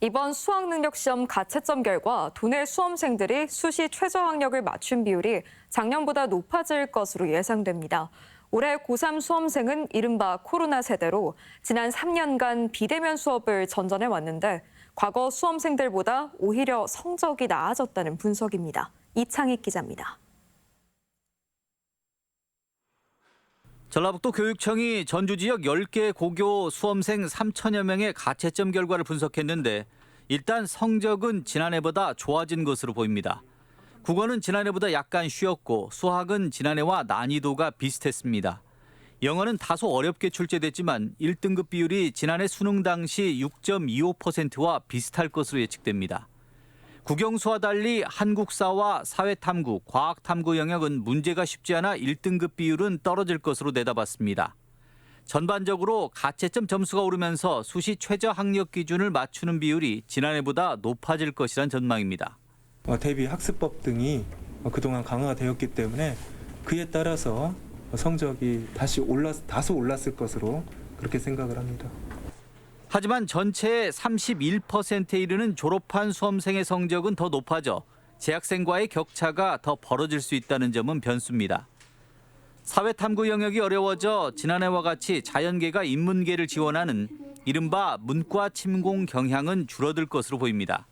이번 수학능력시험 가채점 결과 도내 수험생들이 수시 최저학력을 맞춘 비율이 작년보다 높아질 것으로 예상됩니다. 올해 고3 수험생은 이른바 코로나 세대로 지난 3년간 비대면 수업을 전전해 왔는데 과거 수험생들보다 오히려 성적이 나아졌다는 분석입니다. 이창익 기자입니다. 전라북도 교육청이 전주 지역 10개 고교 수험생 3천여 명의 가채점 결과를 분석했는데 일단 성적은 지난해보다 좋아진 것으로 보입니다. 국어는 지난해보다 약간 쉬웠고 수학은 지난해와 난이도가 비슷했습니다. 영어는 다소 어렵게 출제됐지만 1등급 비율이 지난해 수능 당시 6.25%와 비슷할 것으로 예측됩니다. 국영수와 달리 한국사와 사회탐구, 과학탐구 영역은 문제가 쉽지 않아 1등급 비율은 떨어질 것으로 내다봤습니다. 전반적으로 가채점 점수가 오르면서 수시 최저학력 기준을 맞추는 비율이 지난해보다 높아질 것이란 전망입니다. 대비 학습법 등이 그동안 강화가 되었기 때문에 그에 따라서 성적이 다소 올랐을 것으로 그렇게 생각을 합니다. 하지만 전체의 31%에 이르는 졸업한 수험생의 성적은 더 높아져 재학생과의 격차가 더 벌어질 수 있다는 점은 변수입니다. 사회탐구 영역이 어려워져 지난해와 같이 자연계가 인문계를 지원하는 이른바 문과 침공 경향은 줄어들 것으로 보입니다.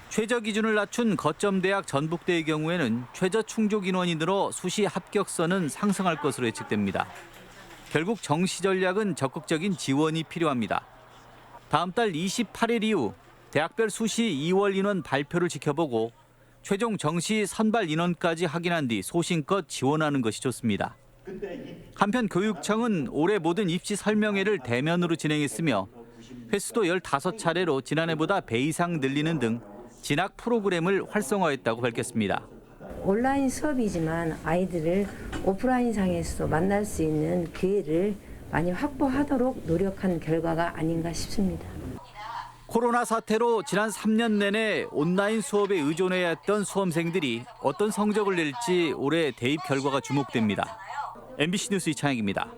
최저 기준을 낮춘 거점대학 전북대의 경우에는 최저 충족 인원이 늘어 수시 합격선은 상승할 것으로 예측됩니다. 결국 정시 전략은 적극적인 지원이 필요합니다. 다음 달 28일 이후 대학별 수시 2월 인원 발표를 지켜보고 최종 정시 선발 인원까지 확인한 뒤 소신껏 지원하는 것이 좋습니다. 한편 교육청은 올해 모든 입시 설명회를 대면으로 진행했으며 횟수도 15차례로 지난해보다 배 이상 늘리는 등 진학 프로그램을 활성화했다고 밝혔습니다. 온라인 수업이지만 아이들을 오프라인상에서도 만날 수 있는 기회를 많이 확보하도록 노력한 결과가 아닌가 싶습니다. 코로나 사태로 지난 3년 내내 온라인 수업에 의존해야 했던 수험생들이 어떤 성적을 낼지 올해 대입 결과가 주목됩니다. MBC 뉴스 이창익입니다.